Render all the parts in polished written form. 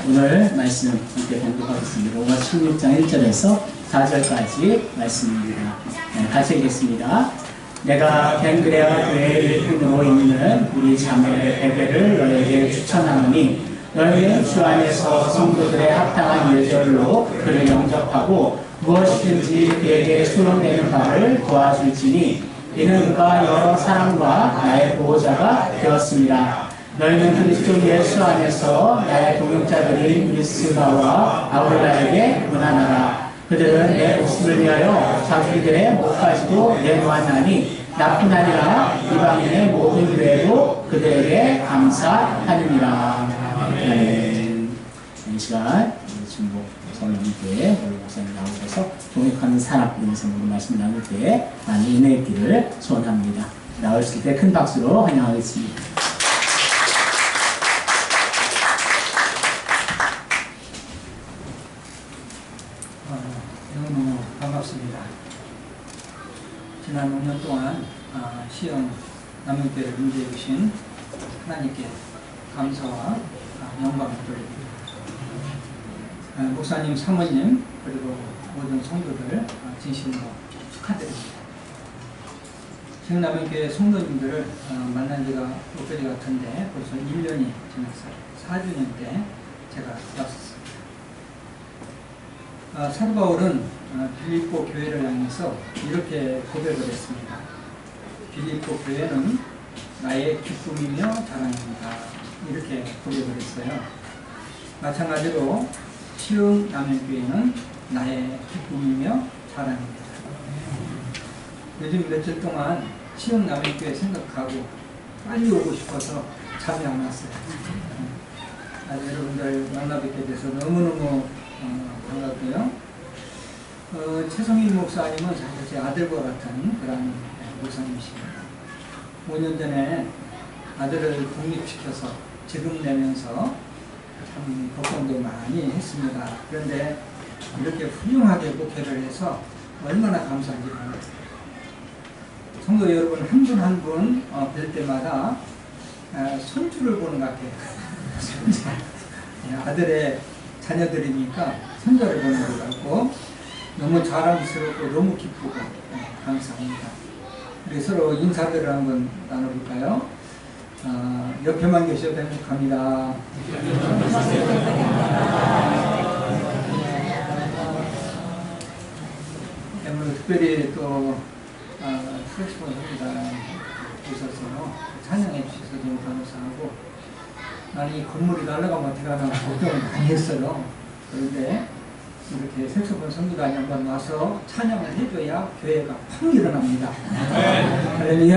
오늘 말씀 함께 공독하겠습니다. 로마 16장 1절에서 4절까지 말씀입니다. 같이 읽겠습니다. 내가 벤그레아 교회의 일꾼으로 있는 우리 자매 베베를 너에게 추천하노니 너희는 주 안에서 성도들의 합당한 예절로 그를 영접하고 무엇이든지 그에게 수용되는 바를 도와줄지니 이는 그가 여러 사람과 나의 보호자가 되었습니다. 너희는 그리스도 예수 안에서 나의 동역자들인 브리스가와 아굴라에게 문안하라. 그들은 내 목숨을 위하여 자기들의 목까지도 내놓았나니 나뿐 아니라 이방인의 모든 교회도 그들에게 감사하느니라. 이 시간 중복 성령교회 우리 목사님 나오셔서 동역하는 사람 이런 제목으로 말씀 나눌 때 많은 은혜의 길을 소원합니다. 나오실 때 큰 박수로 환영하겠습니다. 너무 반갑습니다. 지난 5년 동안 시흥 남영교회를 인도해 주신 하나님께 감사와 영광을 돌립니다. 목사님, 사모님 그리고 모든 성도들 진심으로 축하드립니다. 시흥 남영교회 성도님들을 만난 지가 엊그제 같은데 벌써 1년이 지났어요. 4주년 때 제가 왔었습니다. 사도 바울은 빌립보 교회를 향해서 이렇게 고백을 했습니다. 빌립보 교회는 나의 기쁨이며 자랑입니다. 이렇게 고백을 했어요. 마찬가지로 시흥 남영교회는 나의 기쁨이며 자랑입니다. 요즘 며칠 동안 시흥 남영교회 생각하고 빨리 오고 싶어서 잠이 안 왔어요. 여러분들 만나뵙게 돼서 너무너무 반갑고요. 최성인 목사님은 사실 제 아들과 같은 그런 목사님이십니다. 5년 전에 아들을 독립시켜서 지금 내면서 참 걱정도 많이 했습니다. 그런데 이렇게 훌륭하게 목회를 해서 얼마나 감사한지 몰라요. 성도 여러분 한 분 한 분 뵐 때마다 손주를 보는 것 같아요. 아들의 자녀들이니까 손자를 보는 것 같고 너무 자랑스럽고 너무 기쁘고 감사합니다. 우리 서로 인사들을 한번 나눠볼까요? 옆에만 계셔도 행복합니다. 오늘 특별히 또 프레시본 선교단 오셔서 찬양해 주셔서 너무 감사하고 나는 이 건물이 날아가면 어떻게 하나 걱정을 많이 했어요. 그런데 이렇게 색소폰 선교단이 한번 와서 찬양을 해줘야 교회가 팍 일어납니다. 할렐루야.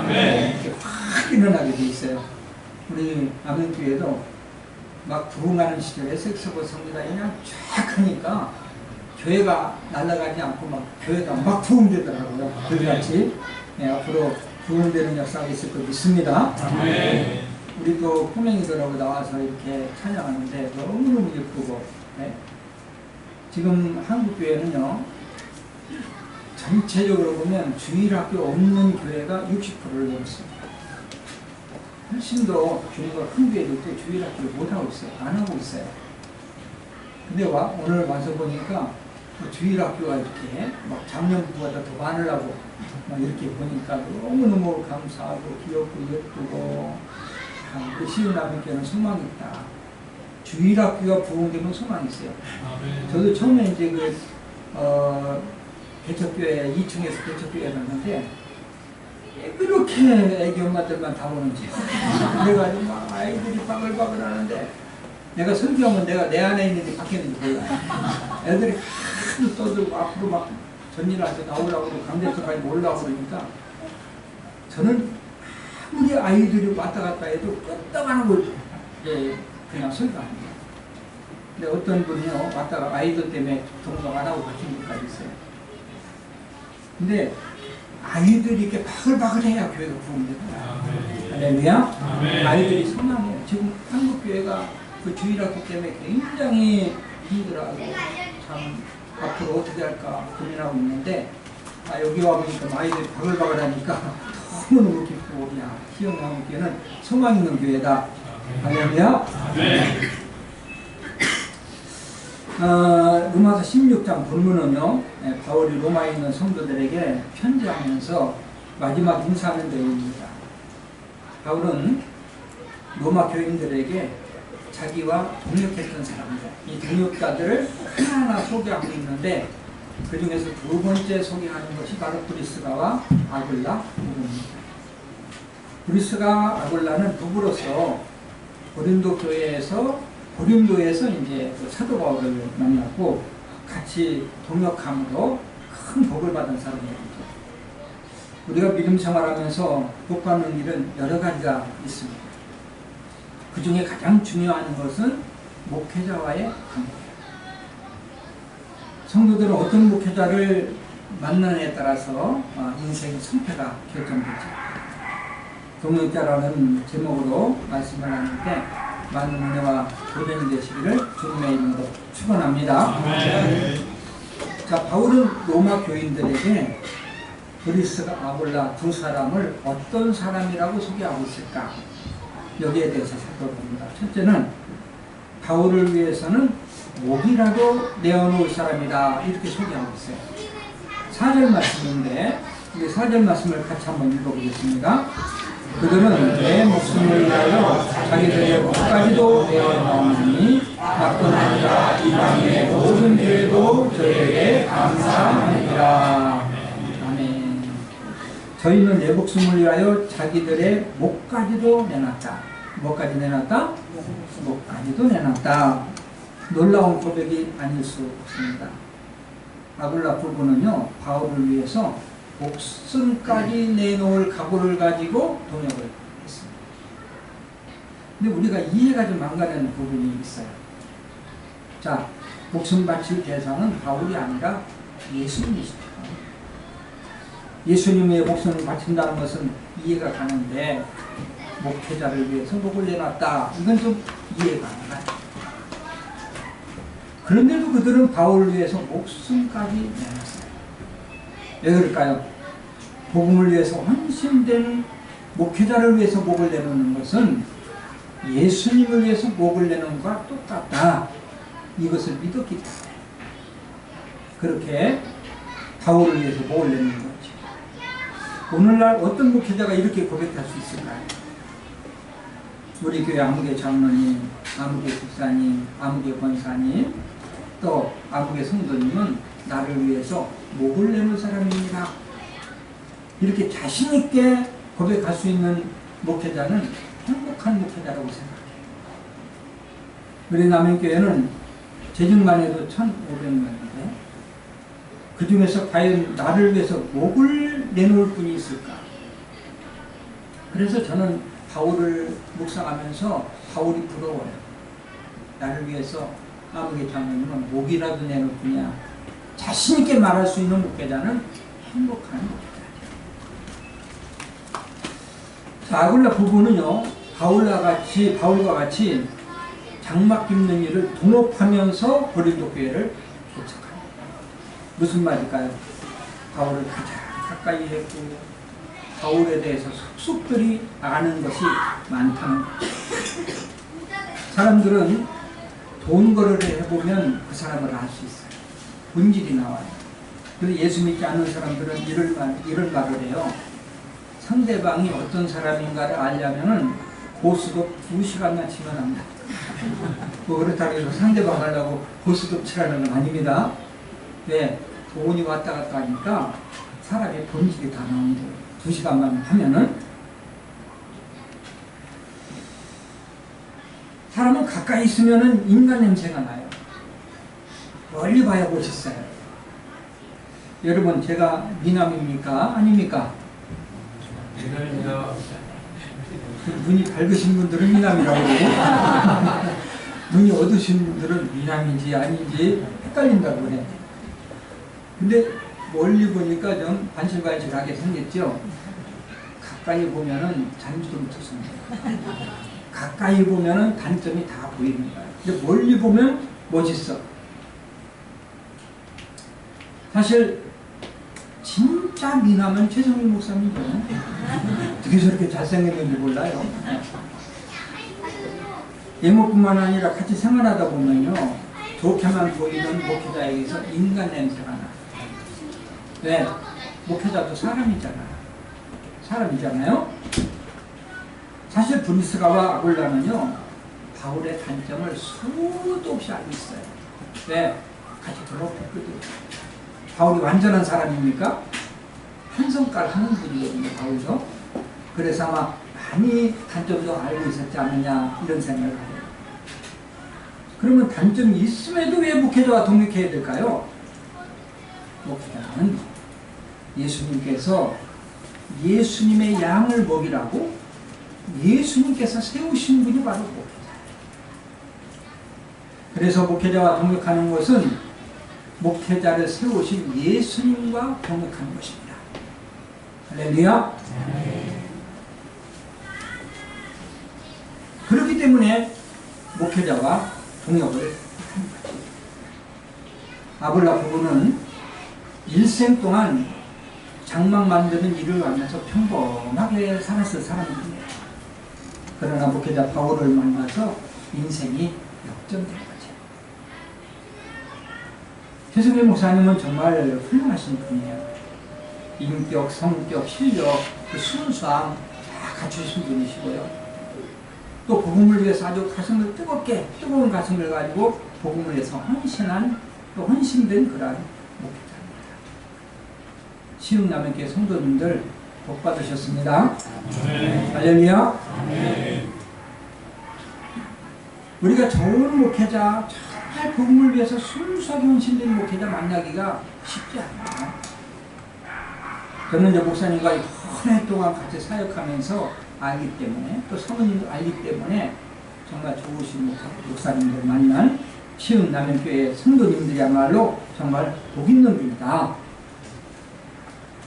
이렇게 확 일어나게 돼 있어요. 우리 남영교회도 막 부흥하는 시절에 색소폰 선교단이 그냥 쫙 하니까 교회가 날아가지 않고 막 교회가 막 부흥되더라고요. 그같이 앞으로 부흥되는 역사가 있을 것 믿습니다. 우리도 포명이들하고 나와서 이렇게 찬양하는데 너무너무 예쁘고 지금 한국교회는요 전체적으로 보면 주일학교 없는 교회가 60%를 넘습니다. 훨씬 더 규모가 큰 교회들도 주일학교를 못하고 있어요. 안 하고 있어요. 근데 오늘 와서 보니까 주일학교가 이렇게 막 작년보다 더 많으라고 막 이렇게 보니까 너무너무 감사하고 귀엽고 예쁘고 그 시흥 남영교회는 소망이 있다. 주일학교가 부흥되면 소망이 있어요. 저도 처음에 이제 개척교회 2층에서 개척교회에 갔는데 왜 그렇게 애기 엄마들만 다 오는지 그래가지고 막 아이들이 바글바글 하는데 내가 설교하면 내가 내 안에 있는지 밖에 있는지 몰라요. 애들이 하도 떠들고 앞으로 막 전일한테 나오려고 강대쪽까지 올라오고 그러니까 저는 아무리 아이들이 왔다 갔다 해도 끄떡하는 걸 그냥 설교합니다. 근데 어떤 분이요 왔다가 아이들 때문에 동작 안 하고 가신 분까지 있어요. 근데 아이들이 이렇게 바글바글해야 교회가 부흥되더라고요. 할렐루야. 아이들이 소망해요. 지금 한국교회가 그 주일학교 때문에 굉장히 힘들어하고 참 앞으로 어떻게 할까 고민하고 있는데 여기 와보니까 아이들이 바글바글하니까 너무너무 기쁘고 야 시흥 남영교회는 소망 있는 교회다. 할렐루야. 로마서 16장 본문은요, 바울이 로마에 있는 성도들에게 편지하면서 마지막 인사하는 내용입니다. 바울은 로마 교인들에게 자기와 동역했던 사람들, 이 동역자들을 하나하나 소개하고 있는데 그 중에서 두 번째 소개하는 것이 바로 브리스가와 아굴라 부부입니다. 브리스가 아굴라는 부부로서 고린도에서 이제 그 사도 바울을 만났고 같이 동역함으로 큰 복을 받은 사람들이죠. 우리가 믿음 생활하면서 복 받는 일은 여러 가지가 있습니다. 그 중에 가장 중요한 것은 목회자와의 관계예요. 성도들은 어떤 목회자를 만나느냐에 따라서 인생의 성패가 결정되죠. 동역자라는 제목으로 말씀을 나눌 때 많은 은혜와 도전이 되시기를 주님의 이름으로 축원합니다. 자, 바울은 로마 교인들에게 브리스가 아굴라 두 사람을 어떤 사람이라고 소개하고 있을까? 여기에 대해서 살펴봅니다. 첫째는 바울을 위해서는 목이라도 내어놓을 사람이다, 이렇게 소개하고 있어요. 4절 말씀인데 이 4절 말씀을 같이 한번 읽어보겠습니다. 그들은 내 목숨을 위하여 자기들의 목까지도 내어놓으니 나뿐 아니라 이방인의 모든 교회도 저에게 감사하니라. 아멘. 저희는 내 목숨을 위하여 자기들의 목까지도 내놨다. 뭐까지 내놨다? 목까지도 내놨다. 놀라운 고백이 아닐 수 없습니다. 아굴라 부부는요, 바울을 위해서 목숨까지 내놓을 각오를 가지고 동역을 했습니다. 근데 우리가 이해가 좀 안 가는 부분이 있어요. 자, 목숨 바칠 대상은 바울이 아니라 예수님이십니다. 예수님의 목숨을 바친다는 것은 이해가 가는데 목회자를 위해서 목을 내놨다, 이건 좀 이해가 안 가요. 그런데도 그들은 바울을 위해서 목숨까지 내놨어요. 왜 그럴까요? 복음을 위해서 헌신된 목회자를 위해서 목을 내놓는 것은 예수님을 위해서 목을 내놓는 것과 똑같다, 이것을 믿었기 때문에 그렇게 바울을 위해서 목을 내놓는 거죠. 오늘날 어떤 목회자가 이렇게 고백할 수 있을까요? 우리 교회 아무개 장로님, 아무개 집사님, 아무개 권사님, 또 아무개 성도님은 나를 위해서 목을 내놓을 사람입니다, 이렇게 자신있게 고백할 수 있는 목회자는 행복한 목회자라고 생각해요. 우리 남양교회는 재직만 해도 1,500명인데 그 중에서 과연 나를 위해서 목을 내놓을 분이 있을까? 그래서 저는 바울을 묵상하면서 바울이 부러워요. 나를 위해서 아무개 장로님은 목이라도 내놓을 뿐이야. 자신있게 말할 수 있는 목회자는 행복한 목회자. 아굴라 부부는요, 바울과 같이 장막 깁는 일을 동업하면서 고린도 교회를 개척합니다. 무슨 말일까요? 바울을 가장 가까이 했고 바울에 대해서 속속들이 아는 것이 많다는 거죠. 사람들은 돈 거래를 해보면 그 사람을 알 수 있어요. 본질이 나와요. 그래서 예수 믿지 않는 사람들은 이런 말을 해요. 상대방이 어떤 사람인가를 알려면은 고스톱 2시간만 치면 합니다. 뭐 그렇다고 해서 상대방 하려고 고스톱 치라는 건 아닙니다. 왜? 돈이 왔다 갔다 하니까 사람의 본질이 다 나오는 거예요. 2시간만 하면은. 사람은 가까이 있으면은 인간 냄새가 나요. 멀리 봐야 멋있어요. 여러분, 제가 미남입니까? 아닙니까? 눈이 밝으신 분들은 미남이라고 그러고 눈이 어두우신 분들은 미남인지 아닌지 헷갈린다고 그래. 근데 멀리 보니까 좀 반질반질하게 생겼죠. 가까이 보면은 잔주름 투성이에요. 가까이 보면은 단점이 다 보입니다. 근데 멀리 보면 멋있어. 사실 진짜 미남은 최성민 목사님이죠. 어떻게 저렇게 잘생겼는지 몰라요. 외모뿐만 아니라 같이 생활하다 보면요, 좋게만 보이는 목회자에게서 인간 냄새가 나. 왜? 목회자도 사람이잖아요. 사실 브리스가와 아굴라는요, 바울의 단점을 수도 없이 알고 있어요. 왜? 같이 졸업했거든요. 바울이 완전한 사람입니까? 한 성깔 하는 분이거든요, 바울도. 그래서 아마 많이 단점도 알고 있었지 않느냐, 이런 생각을 하고. 그러면 단점이 있음에도 왜 목회자와 동역해야 될까요? 목회자는 예수님께서 예수님의 양을 먹이라고 예수님께서 세우신 분이 바로 목회자예요. 그래서 목회자와 동역하는 것은 목회자를 세우신 예수님과 동역하는 것입니다. 할렐루야. 그렇기 때문에 목회자와 동역을 하는 거죠. 아볼라 부부는 일생 동안 장막 만드는 일을 하면서 평범하게 살았을 사람들이에요. 그러나 목회자 바울을 만나서 인생이 역전된 거죠. 최승일 목사님은 정말 훌륭하신 분이에요. 인격, 성격, 실력, 그 순수함 다 갖추신 분이시고요. 또 복음을 위해서 아주 가슴을 뜨거운 가슴을 가지고 복음을 위해서 헌신한, 또 헌신된 그러한 목회자입니다. 시흥남교회 성도님들 복 받으셨습니다. 할렐루야. 우리가 좋은 목회자, 정말 복음을 위해서 순수하게 헌신된 목회자 만나기가 쉽지 않아요. 저는 이제 목사님과 오랜 동안 같이 사역하면서 알기 때문에, 또 사모님도 알기 때문에 정말 좋으신 목사님들 만난 시흥남교회 성도님들이야말로 정말 복 있는 분이다.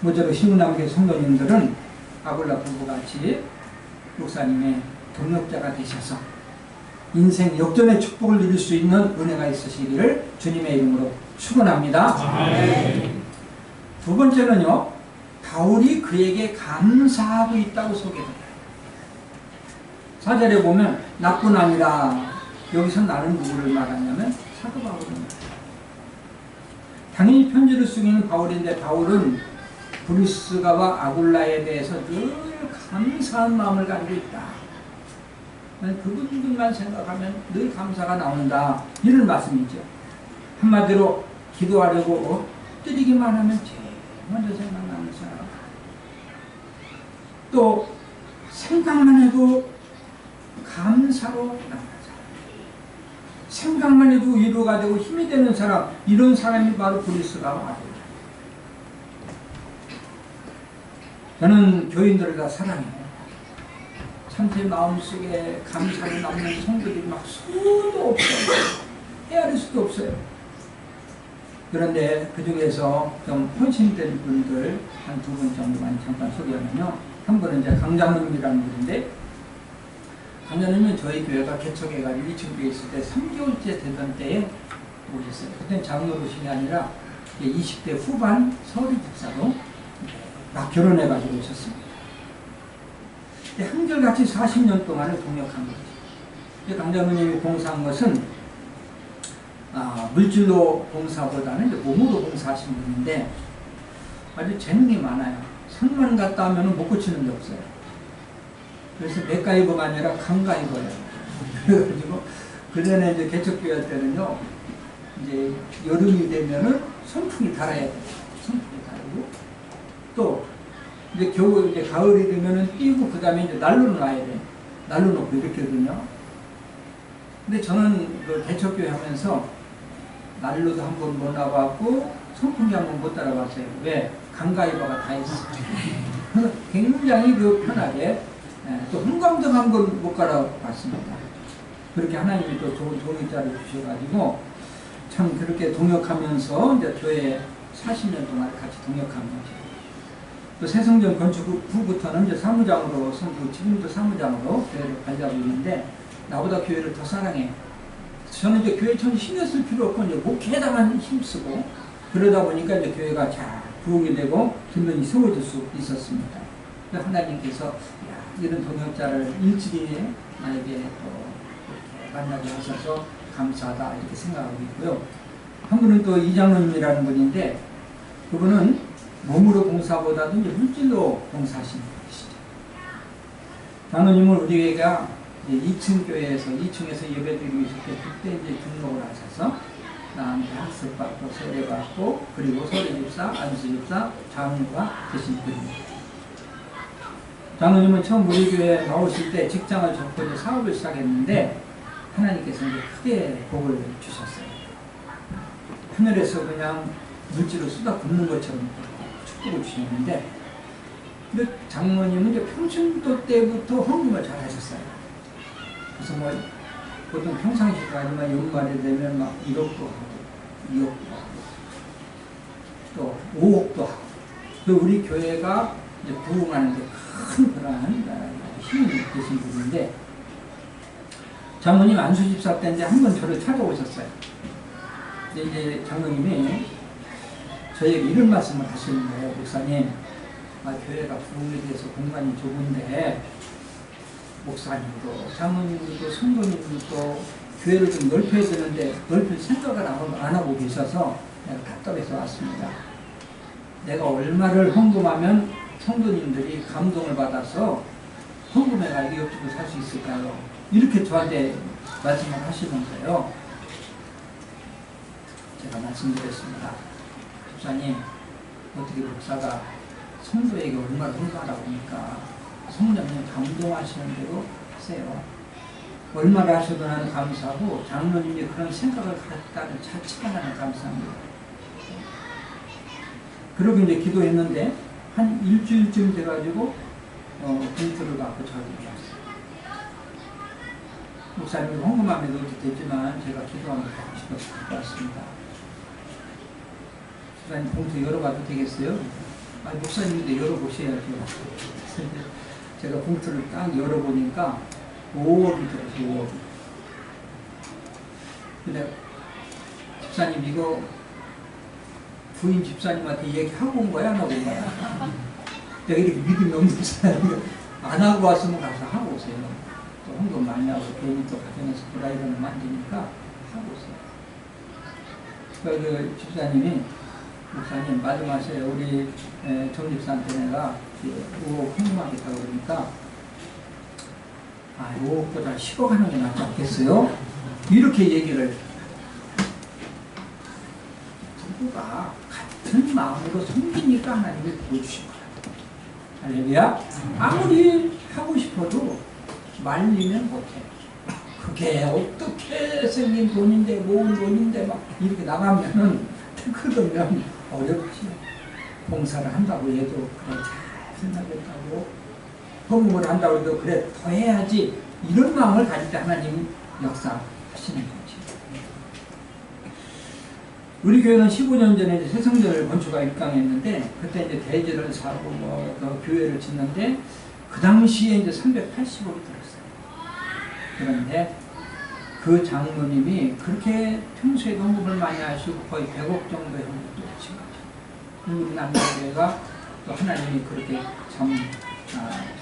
모쪼록 시흥남교회 성도님들은 아볼라 부부같이 목사님의 동역자가 되셔서 인생 역전의 축복을 누릴 수 있는 은혜가 있으시기를 주님의 이름으로 축원합니다. 두 번째는요, 바울이 그에게 감사하고 있다고 소개합니다. 4절에 보면 나뿐 아니라, 여기서 나는 누구를 말하냐면 사도 바울을 말해요. 당연히 편지를 쓰기는 바울인데, 바울은 브리스가와 아굴라에 대해서 늘 감사한 마음을 가지고 있다. 그분들만 생각하면 늘 감사가 나온다, 이런 말씀이죠. 한마디로 기도하려고 엎드리기만 하면 제일 먼저 생각나는 사람, 또 생각만 해도 감사로 나오는 사람, 생각만 해도 위로가 되고 힘이 되는 사람, 이런 사람이 바로 브리스가와 아굴라. 저는 교인들을 다 사랑해요. 참 제 마음속에 감사를 남는 성도들이 막 수도 없어요. 헤아릴 수도 없어요. 그런데 그 중에서 좀 헌신된 분들 한 두 분 정도만 잠깐 소개하면요. 한 분은 이제 강장님이라는 분인데, 강장님은 저희 교회가 개척해가지고 2층교회 있을 때 3개월째 되던 때에 오셨어요. 그때는 장로로신이 아니라 20대 후반 서울 집사로 막 결혼해가지고 오셨습니다. 한결같이 40년 동안을 동역한 거죠. 강장로님이 봉사한 것은 물질로 봉사보다는 이제 몸으로 봉사하신 분인데, 아주 재능이 많아요. 산만 갔다 하면 못 고치는 게 없어요. 그래서 맥가이버가 아니라 강가이버예요. 그래가지고 그전에 이제 개척교회 때는요, 이제 여름이 되면은 선풍이 달아야 돼요. 선풍이 달고, 또 이제 겨울, 이제 가을이 되면은 띄우고, 그 다음에 이제 난로 놔야 돼. 난로 놓고 이렇게 하거든요. 근데 저는 그 개척교회 하면서 난로도 한 번 못 나가고 선풍기 한 번 못 따라갔어요. 왜? 강가이버가 다 있어. 굉장히 그 편하게, 또 흥광등 한 번 못 갈아봤습니다. 그렇게 하나님이 또 좋은 동역자를 주셔가지고 참 그렇게 동역하면서 이제 교회 40년 동안 같이 동역한 거죠. 또 새성전 건축 후부터는 이제 사무장으로 선고, 지금도 사무장으로 교회를 관리하고 있는데, 나보다 교회를 더 사랑해요. 저는 이제 교회 전혀 신경 쓸 필요 없고, 이제 목회에다만 힘쓰고, 그러다 보니까 이제 교회가 잘 부흥이 되고, 든든히 세워질 수 있었습니다. 하나님께서, 야, 이런 동역자를 일찍이 나에게 또 이렇게 만나게 하셔서 감사하다 이렇게 생각하고 있고요. 한 분은 또 이장로님이라는 분인데 그분은 몸으로 봉사보다도 이제 물질로 봉사하시는 분이시죠. 장로님은 우리 교회가 2층 교회에서 2층에서 예배드리고 있을 때 그때 이제 등록을 하셔서 나한테 학습받고 세례받고 그리고 서리집사, 안수집사, 장로가 되신 분입니다. 장로님은 처음 우리 교회에 나오실 때 직장을 접고 이제 사업을 시작했는데 하나님께서 이제 크게 복을 주셨어요. 하늘에서 그냥 물질을 쏟아 붓는 것처럼 축복을 주셨는데 근데 장로님은 이제 평신도 때부터 헌금을 잘 하셨어요. 그래서 뭐 보통 평상시가 아니면 연말이 되면 막 1억도 하고 2억도 하고 또 5억도 하고 또 우리 교회가 이제 부흥하는 데 큰 그러한 힘이 되신 분인데 장로님 안수집사 때 이제 한 번 저를 찾아오셨어요. 이제 장로님이 저에게 이런 말씀을 하시는 거예요. 목사님, 교회가 부흥에 대해서 공간이 좁은데 목사님도 장로님도 성도님도 교회를 좀 넓혀야 되는데 넓힐 생각을 안 하고 계셔서 내가 답답해서 왔습니다. 내가 얼마를 헌금하면 성도님들이 감동을 받아서 헌금해가 이것저것 살 수 있을까요? 이렇게 저한테 말씀을 하시면서요. 제가 말씀드렸습니다. 목사님, 어떻게 목사가 성도에게 얼마나 헌금하라고 하니까 성령님 감동하시는 대로 하세요. 얼마를 하셔도 나는 감사하고 장로님이 그런 생각을 갖다는 자체가 나는 감사합니다. 그러고 이제 기도했는데 한 일주일쯤 돼가지고 봉투를 갖고 저한테 왔어요. 목사님이 헌금함에도 이렇게 됐지만 제가 기도하면 갖고 싶어서 갖고 왔습니다. 목사님 봉투 열어봐도 되겠어요? 아니 목사님인데 열어보셔야죠. 제가 봉투를 딱 열어보니까 5억이 들어서 5억. 근데 집사님 이거 부인 집사님한테 얘기하고 온 거야? 안 하고 온 거야? 내가 이렇게 믿음이 없는 사람이 안 하고 왔으면 가서 하고 오세요. 또 헌금 많이 하고 괜히 또 가정에서 불화이러면 안 되니까 하고 오세요. 그 집사님이 목사님 말씀하세요. 우리 정 집사한테 내가 5억 헌금하겠다고 그러니까 5억보다 10억 하는 게 낫지 않겠어요? 이렇게 얘기를 부부가 같은 마음으로 섬기니까 하나님이 보여주신 거예요. 할렐루야. 아무리 하고 싶어도 말리면 못해. 그게 어떻게 생긴 돈인데 모은 돈인데 막 이렇게 나가면은 그러면 어렵지. 봉사를 한다고 해도 그래 잘 생각했다고 헌금을 한다고 해도 그래 더 해야지 이런 마음을 가질 때 하나님 역사하시는 거지. 우리 교회는 15년 전에 이제 새성전을 건축가 입강했는데 그때 이제 대지를 사고 또 교회를 짓는데 그 당시에 이제 380억이 들었어요. 그런데 그 장로님이 그렇게 평소에 헌금을 많이 하시고 거의 100억 정도의 헌금도 하신 거죠. 우리 남자교회가 또 하나님이 그렇게 참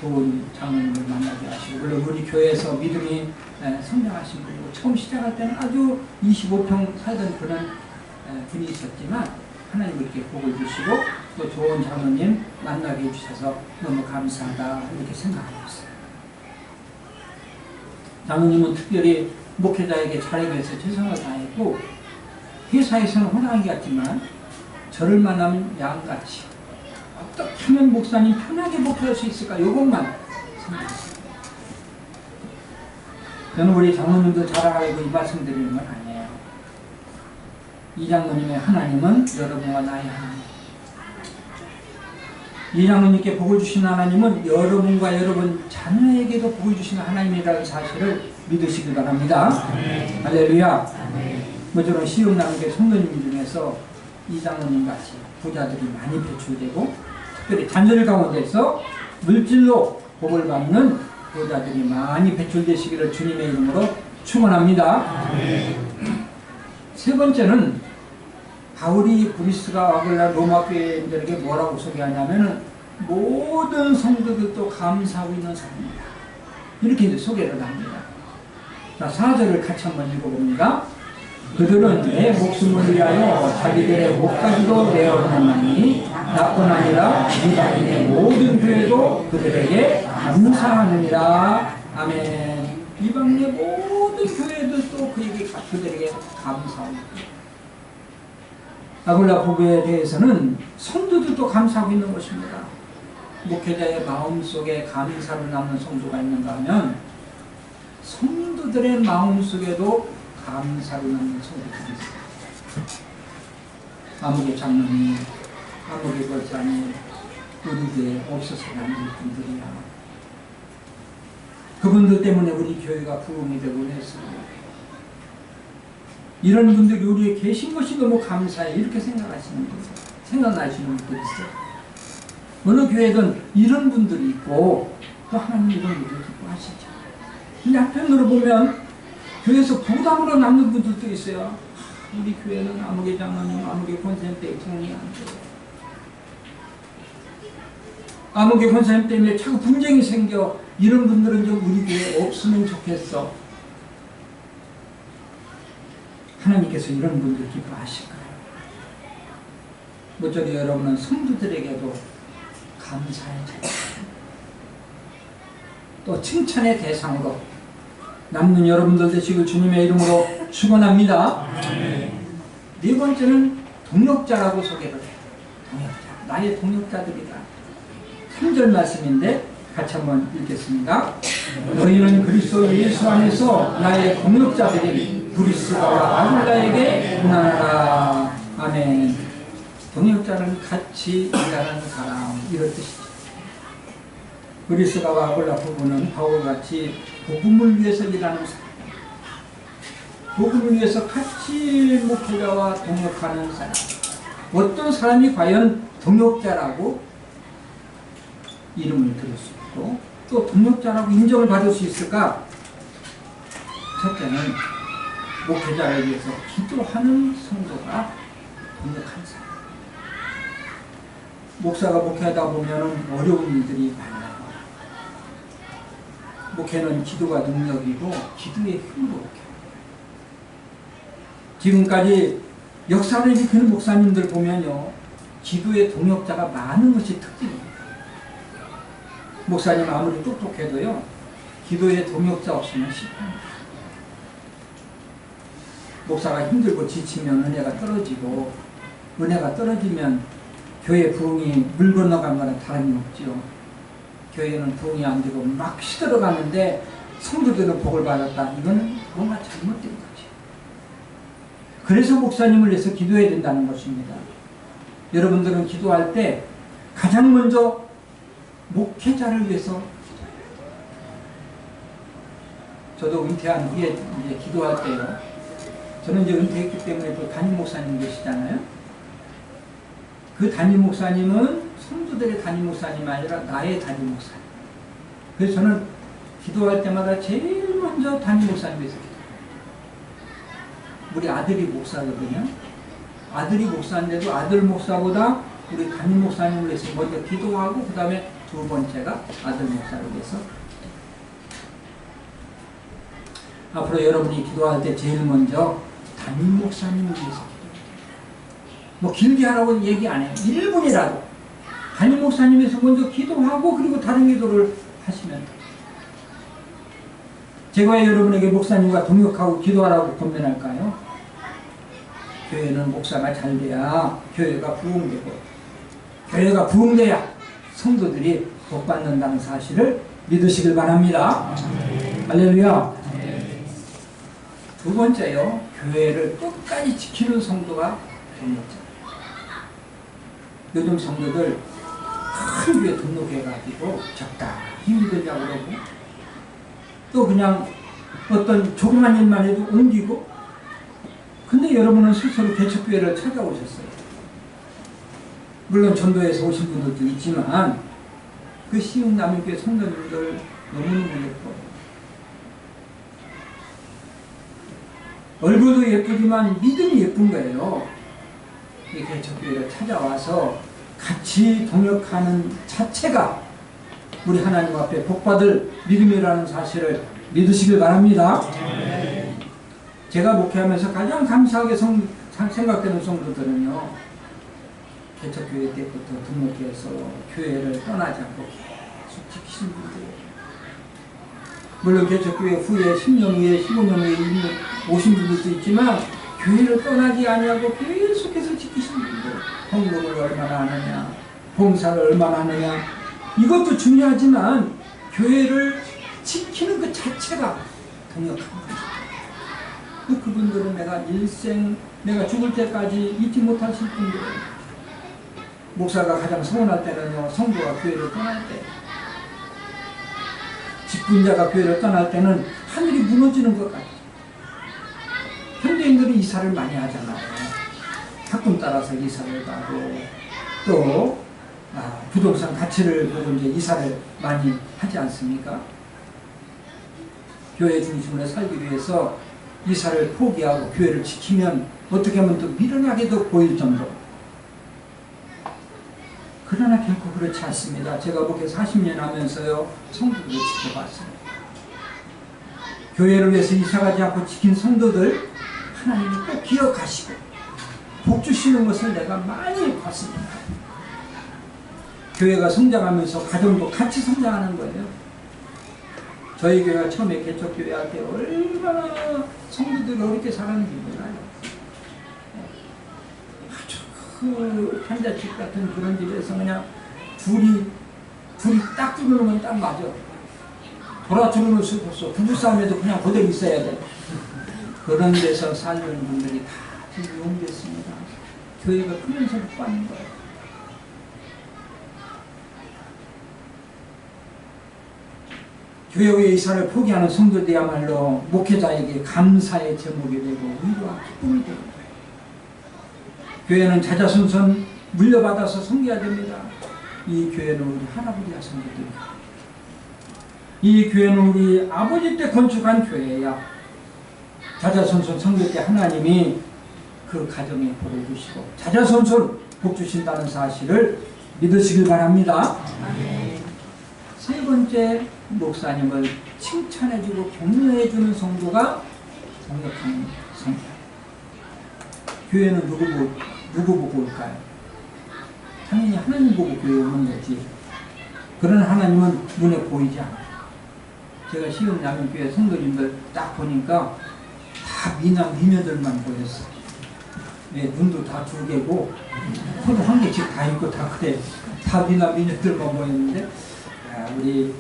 좋은 장로님을 만나게 하시고 물론 우리 교회에서 믿음이 성장하신 분이고 처음 시작할 때는 아주 25평 살던 그런 분이셨지만 하나님 이렇게 복을 주시고 또 좋은 장로님 만나게 해주셔서 너무 감사하다 이렇게 생각하고 있어요. 장로님은 특별히 목회자에게 잘하기 위해서 최선을 다했고 회사에서는 호랑이 같지만 저를 만나면 양같이 어떻게 하면 목사님 편하게 목회할 수 있을까 이것만 생각했어요. 저는 우리 장로님도 잘 알고 이 말씀 드리는 건 아니에요. 이 장로님의 하나님은 여러분과 나의 하나님. 이 장로님께 복을 주신 하나님은 여러분과 여러분 자녀에게도 복을 주시는 하나님이라는 사실을 믿으시기 바랍니다. 할렐루야. 모쪼록 시흥나무교회 성도님 중에서 이 장로님 같이 부자들이 많이 배출되고 특별히 잔절 가운데서 물질로 복을 받는 부자들이 많이 배출되시기를 주님의 이름으로 축원합니다. 세 번째는 바울이 브리스가 오늘날 로마 교회인들에게 뭐라고 소개하냐면은 모든 성도들도 감사하고 있는 사람입니다. 이렇게 이제 소개를 합니다. 자, 4절을 같이 한번 읽어봅니다. 그들은 내 목숨을 위하여 자기들의 목까지도 내어놓나니 나뿐 아니라 이방인의 모든 교회도 그들에게 감사하느니라. 아멘. 이방인의 모든 교회들도 그들에게 감사합니다. 아굴라 부부에 대해서는 성도들도 감사하고 있는 것입니다. 목회자의 마음속에 감사로 남는 성도가 있는가 하면 성도들의 마음속에도 감사로 남는 성도들이 있어요. 아무개 장로님, 아무개 권사님, 우리 교회에 없어서는 안 될 분들이야. 그분들 때문에 우리 교회가 부흥이 되곤 했습니다. 이런 분들이 우리에 계신 것이 너무 감사해. 이렇게 생각나시는 분들 있어요. 어느 교회든 이런 분들이 있고 또 하나님 이런 분들 기뻐하시죠. 근데 한편으로 보면 교회에서 부담으로 남는 분들도 있어요. 우리 교회는 아무개 장로님, 아무개 권사님 때문에 부흥이 안 돼요. 아무개 권사님 때문에 자꾸 분쟁이 생겨. 이런 분들은 좀 우리 교회에 없으면 좋겠어. 하나님께서 이런 분들 기뻐하실 거예요. 모쪼록 여러분은 성도들에게도 감사해줘요. 또 칭찬의 대상으로 남는 여러분들 되시길 주님의 이름으로 축원합니다. 네 번째는 동역자라고 소개를 해요. 동역자. 나의 동역자들이다. 3절 말씀인데 같이 한번 읽겠습니다. 너희는 그리스도 예수 안에서 나의 동역자들이 브리스가와 아굴라에게 문안하라. 아멘. 동역자는 같이 일하는 사람, 이런 뜻이죠. 브리스가와 아굴라 부부는 바울같이 복음을 위해서 일하는 사람, 복음을 위해서 같이 목회자와 동역하는 사람. 어떤 사람이 과연 동역자라고 이름을 들을 수 있고 또 동역자라고 인정을 받을 수 있을까? 첫째는 목회자를 위해서 기도하는 성도가 동역하는 사람. 목사가 목회하다 보면 어려운 일들이 많아요. 목회는 기도가 능력이고 기도의 힘으로 목회합니다. 지금까지 역사를 일으키는 목사님들 보면요, 기도의 동역자가 많은 것이 특징입니다. 목사님 아무리 똑똑해도요, 기도의 동역자 없으면 실패합니다. 목사가 힘들고 지치면 은혜가 떨어지고, 은혜가 떨어지면 교회 부흥이 물 건너간 거는 다름이 없지요. 교회는 부흥이 안 되고 막 시들어가는데 성도들은 복을 받았다. 이건 뭔가 잘못된 거지. 그래서 목사님을 위해서 기도해야 된다는 것입니다. 여러분들은 기도할 때 가장 먼저 목회자를 위해서 저도 은퇴한 후에 이제 기도할 때요. 저는 이제 은퇴했기 때문에 또 담임 목사님 계시잖아요. 그 담임 목사님은 성도들의 담임 목사님이 아니라 나의 담임 목사님. 그래서 저는 기도할 때마다 제일 먼저 담임 목사님 위해서 기도해요. 우리 아들이 목사거든요. 아들이 목사인데도 아들 목사보다 우리 담임 목사님을 위해서 먼저 기도하고 그 다음에 두 번째가 아들 목사를 위해서. 앞으로 여러분이 기도할 때 제일 먼저 담임 목사님을 위해서 기도해요. 뭐 길게 하라고 얘기 안 해요. 1분이라도 담임 목사님에서 먼저 기도하고 그리고 다른 기도를 하시면 돼요. 제가 왜 여러분에게 목사님과 동역하고 기도하라고 권면할까요? 교회는 목사가 잘 돼야 교회가 부흥되고, 교회가 부흥돼야 성도들이 복받는다는 사실을 믿으시길 바랍니다. 할렐루야. 두 번째요, 교회를 끝까지 지키는 성도가 동역자. 요즘 성도들 큰 교회 등록해가지고 적당히 믿으려고 그러고 또 그냥 어떤 조그만 일만 해도 옮기고. 근데 여러분은 스스로 개척교회를 찾아오셨어요. 물론 전도에서 오신 분들도 있지만 그 시흥 남인교회 성도님들 너무너무 예뻐요. 얼굴도 예쁘지만 믿음이 예쁜 거예요. 이 개척교회를 찾아와서 같이 동역하는 자체가 우리 하나님 앞에 복받을 믿음이라는 사실을 믿으시길 바랍니다. 제가 목회하면서 가장 감사하게 생각되는 성도들은요, 개척교회 때부터 등록해서 교회를 떠나지 않고 계속 지키신 분들이에요. 물론 개척교회 후에 10년 후에 15년 후에 오신 분들도 있지만 교회를 떠나지 아니하고 계속해서 지키신 분들, 헌금을 얼마나 하느냐, 봉사를 얼마나 하느냐, 이것도 중요하지만 교회를 지키는 그 자체가 동역한 거죠. 그분들은 내가 죽을 때까지 잊지 못하실 분들이에요. 목사가 가장 서운할 때는요, 성도가 교회를 떠날 때, 직분자가 교회를 떠날 때는 하늘이 무너지는 것 같아요. 현대인들은 이사를 많이 하잖아요. 학군 따라서 이사를 가고, 또 부동산 가치를 보고 이제 이사를 많이 하지 않습니까? 교회 중심으로 살기 위해서 이사를 포기하고 교회를 지키면 어떻게 하면 또 미련하게도 보일 정도. 그러나 결코 그렇지 않습니다. 제가 목회 40년 하면서요, 성도들을 지켜봤습니다. 교회를 위해서 이사가지 않고 지킨 성도들 하나님이 꼭 기억하시고 복 주시는 것을 내가 많이 봤습니다. 교회가 성장하면서 가정도 같이 성장하는 거예요. 저희 교회가 처음에 개척교회 할 때 얼마나 성도들이 어렵게 살았는지 몰라요. 아주 그 한자집 같은 그런 집에서 그냥 둘이 딱 들어놓으면 딱 맞아. 돌아 들어놓을 수도 없어. 부부싸움에도 그냥 그대로 있어야 돼. 그런 데서 살던 분들이 다 지금 용됐습니다. 교회가 크면서 못 받는 거예요. 교회의 이사를 포기하는 성도들이야말로 목회자에게 감사의 제목이 되고 위로와 기쁨이 됩니다. 교회는 자자손손 물려받아서 섬겨야 됩니다. 이 교회는 우리 할아버지가 섬겨드립니다. 이 교회는 우리 아버지 때 건축한 교회야. 자자손손 섬길 때 하나님이 그 가정에 복을 주시고 자자손손 복 주신다는 사실을 믿으시길 바랍니다. 세 번째, 목사님을 칭찬해주고 격려해주는 성도가 동역하는 성도. 교회는 누구 보고 올까요? 당연히 하나님 보고 교회에 오는 거지. 그런 하나님은 눈에 보이지 않아요. 제가 시흥야명교회 성도님들 딱 보니까 다 미남 미녀들만 보였어요. 네, 눈도 다 두 개고 코도 한 개씩 다 있고 다 그래. 다 미남 미녀들만 보였는데 우리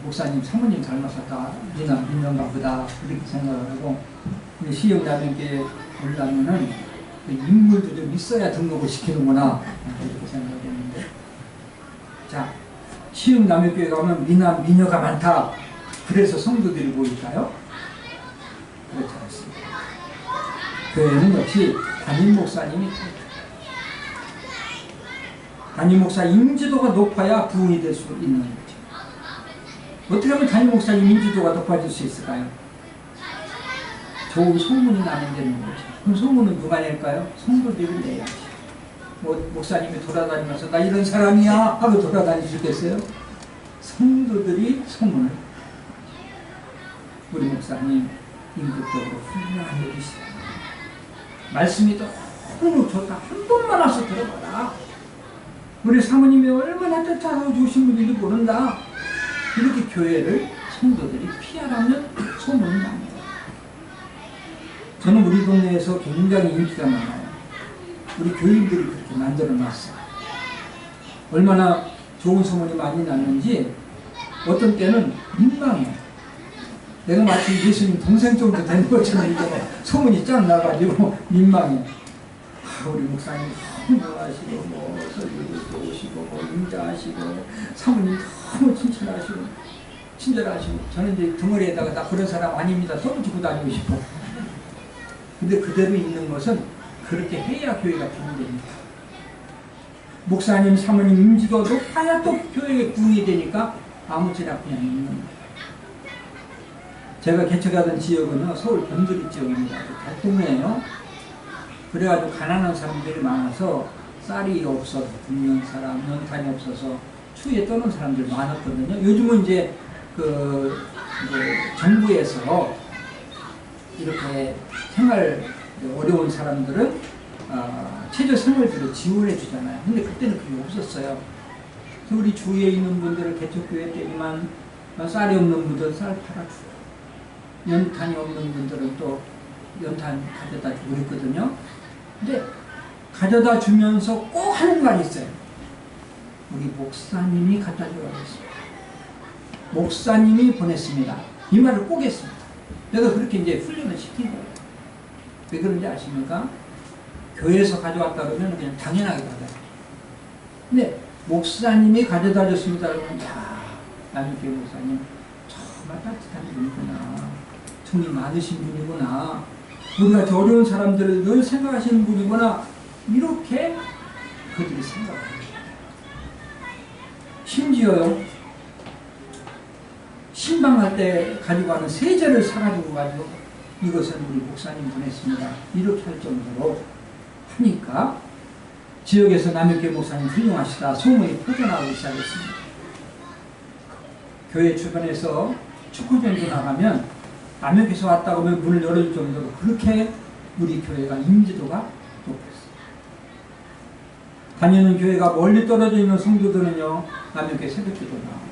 목사님 사모님 닮아서 다 미남 미녀인가 보다 그렇게 생각을 하고, 우리 시흥야명교회 오려면은 인물도 좀 있어야 등록을 시키는구나 이렇게 생각했는데, 자, 시흥남유교회 가면 미남 미녀가 많다. 그래서 성도들이 보일까요? 그렇지 않습니다. 교회는 역시 담임 목사님이 담임 목사 인지도가 높아야 부흥이 될 수 있는 거죠. 어떻게 하면 담임 목사님 인지도가 높아질 수 있을까요? 좋은 소문이 나면 되는 거죠. 그럼 소문은 누가 낼까요? 성도들이 내야지. 목사님이 돌아다니면서 나 이런 사람이야 하고 돌아다니시겠어요? 성도들이 소문을. 우리 목사님 인격적으로 훌륭한 일이시다. 말씀이 너무 좋다. 한 번만 와서 들어봐라. 우리 사모님이 얼마나 쫓아서 주신 분인지 모른다. 이렇게 교회를 성도들이 피하라면 소문이 납니다. 저는 우리 동네에서 굉장히 인기가 많아요. 우리 교인들이 그렇게 만들어놨어요. 얼마나 좋은 소문이 많이 났는지 어떤 때는 민망해. 내가 마치 예수님 동생 정도 되는 것처럼 이제 소문이 쫙 나가지고 민망해. 우리 목사님 너무 좋아하시고 뭐 설교도 오시고 인자하시고 사모님 너무 칭찬하시고 친절하시고, 저는 이제 덩어리에다가 나 그런 사람 아닙니다. 손 쥐고 다니고 싶어. 근데 그대로 있는 것은 그렇게 해야 교회가 부흥됩니다. 목사님, 사모님 임지도 높아야 또 교회에 부흥이 되니까 아무지나 그냥 있는 거예요. 제가 개척하던 지역은 서울 변두리 지역입니다. 달동네예요. 그래가지고 가난한 사람들이 많아서 쌀이 없어서 굶는 사람, 연탄이 없어서 추위에 떠는 사람들이 많았거든요. 요즘은 이제 그 이제 정부에서 이렇게 생활 어려운 사람들은 최저 생활비를 지원해 주잖아요. 근데 그때는 그게 없었어요. 그래서 우리 주위에 있는 분들은 개척교회 때지만 쌀이 없는 분들 쌀 팔아주고, 연탄이 없는 분들은 또 연탄 가져다 주고 그랬거든요. 근데 가져다 주면서 꼭 하는 말이 있어요. 우리 목사님이 갖다 주라고 했습니다. 목사님이 보냈습니다. 이 말을 꼭 했습니다. 내가 그렇게 이제 훈련을 시킨 거예요. 왜 그런지 아십니까? 교회에서 가져왔다 그러면 그냥 당연하게 받아요. 근데 목사님이 가져다 줬습니다. 그러면 야, 남일교회 목사님 정말 따뜻한 분이구나. 정이 많으신 분이구나. 우리가 어려운 사람들을 늘 생각하시는 분이구나. 이렇게 그들이 생각합니다. 심지어요, 신방할 때 가지고 가는 세제를 사가지고 가지고 이것은 우리 목사님 보냈습니다. 이렇게 할 정도로 하니까 지역에서 남일교회 목사님 훌륭하시다 소문이 퍼져나오기 시작했습니다. 교회 주변에서 축구전도 나가면 남일교회에서 왔다고 하면 문을 열을 정도로 그렇게 우리 교회가 인지도가 높았어요. 다니는 교회가 멀리 떨어져 있는 성도들은요, 남일교회 새벽기도 나와요.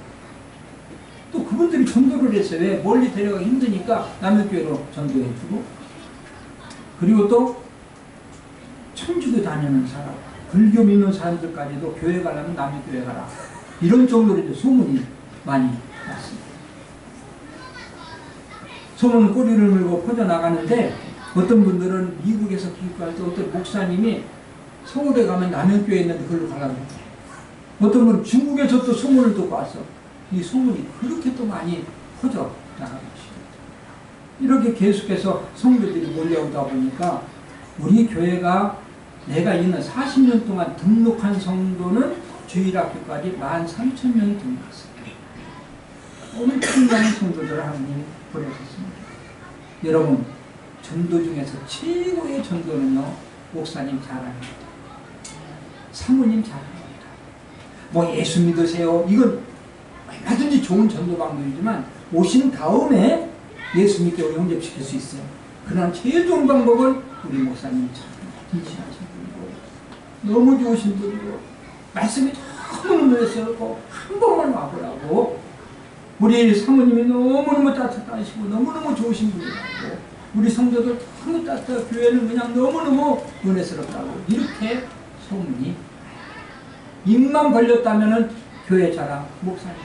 또 그분들이 전도를 했어요. 왜? 멀리 데려가기 힘드니까 남일교회로 전도해주고, 그리고 또 천주교 다니는 사람, 불교 믿는 사람들까지도 교회 가려면 남일교회 가라. 이런 정도로 이제 소문이 많이 났습니다. 소문은 꼬리를 물고 퍼져나가는데, 어떤 분들은 미국에서 기독할 때 어떤 목사님이 서울에 가면 남현교회 있는데 그걸로 가라고 했어요. 어떤 분은 중국에서 또 소문을 듣고 왔어. 이 소문이 그렇게 또 많이 퍼져 나가고 있습니다. 이렇게 계속해서 성도들이 몰려오다 보니까 우리 교회가 내가 있는 40년 동안 등록한 성도는 주일학교까지 13,000명이 등록했습니다. 엄청난 성도들을 하나님 보내셨습니다. 여러분, 전도 중에서 최고의 전도는요, 목사님 자랑입니다. 사모님 자랑입니다. 뭐 예수 믿으세요. 이건 얼마든지 좋은 전도 방법이지만 오신 다음에 예수 믿게 영접시킬 수 있어요. 그러나 제일 좋은 방법은 우리 목사님 참 진실하신 분이고 너무 좋으신 분이고 말씀이 너무 놀랐고 한 번만 와보라고, 우리 사모님이 너무너무 따뜻하시고 너무너무 좋으신 분이라고, 우리 성도들 너무 따뜻하고 교회는 그냥 너무너무 은혜스럽다고, 이렇게 소문이 입만 벌렸다면은 교회 자랑, 목사님.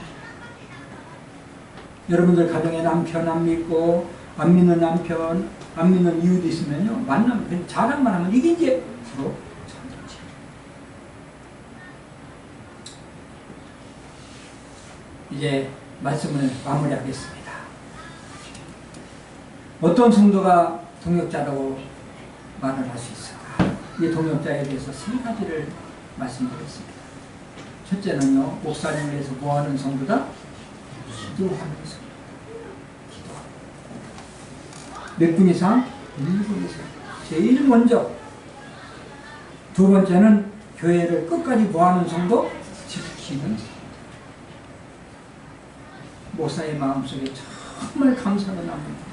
여러분들 가정에 남편 안 믿고 안 믿는 남편, 안 믿는 이웃이 있으면요, 만나면 그냥 자랑만 하면 이게 이제 서로 참되지. 이제 말씀을 마무리하겠습니다. 어떤 성도가 동역자라고 말을 할 수 있을까? 이 동역자에 대해서 세 가지를 말씀드렸습니다. 첫째는요, 목사님을 위해서 뭐하는 성도다? 기도하는 성도. 몇 분 이상? 1분 이상. 제일 먼저. 두 번째는 교회를 끝까지 뭐하는 성도? 지키는 성도. 목사의 마음속에 정말 감사가 납니다.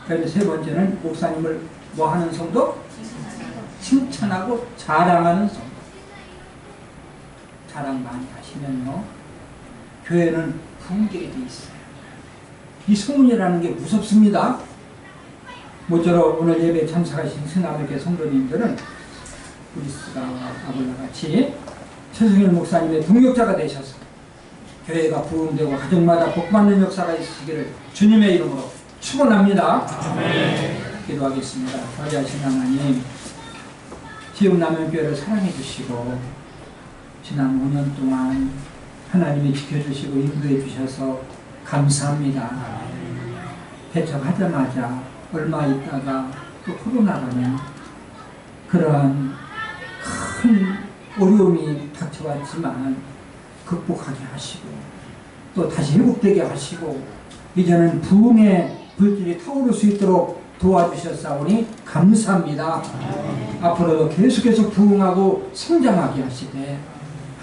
그리고 세 번째는 목사님을 뭐하는 성도? 칭찬하고 자랑하는 성도. 자랑 많이 하시면요, 교회는 부흥되게 돼 있어요. 이 소문이라는 게 무섭습니다. 모쪼록 오늘 예배에 참석하신 신남일교회 성도님들은 브리스가 아볼라 같이 최승일 목사님의 동역자가 되셔서 교회가 부흥되고 가정마다 복받는 역사가 있으시기를 주님의 이름으로 축원합니다. 기도하겠습니다. 자비하신 하나님, 지역남현교회를 사랑해 주시고 지난 5년 동안 하나님이 지켜주시고 인도해 주셔서 감사합니다. 개척하자마자 얼마 있다가 또 코로나라는 그러한 큰 어려움이 닥쳐왔지만 극복하게 하시고 또 다시 회복되게 하시고 이제는 부흥의 불길이 타오를 수 있도록 도와주셨사오니 감사합니다. 앞으로도 계속해서 부흥하고 성장하게 하시되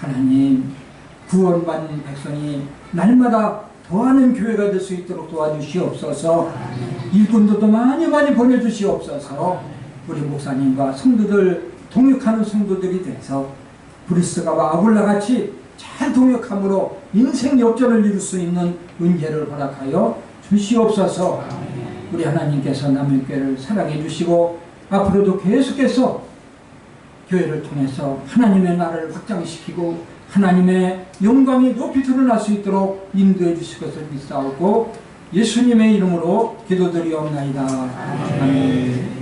하나님, 구원받는 백성이 날마다 더하는 교회가 될 수 있도록 도와주시옵소서. 일꾼들도 많이 보내주시옵소서. 우리 목사님과 성도들, 동역하는 성도들이 돼서 브리스가와 아굴라 같이 잘 동역함으로 인생 역전을 이룰 수 있는 은혜를 허락하여 주시옵소서. 우리 하나님께서 남은교회를 사랑해 주시고 앞으로도 계속해서 교회를 통해서 하나님의 나라를 확장시키고 하나님의 영광이 높이 드러날 수 있도록 인도해 주실 것을 믿사오고 예수님의 이름으로 기도드리옵나이다. 아멘.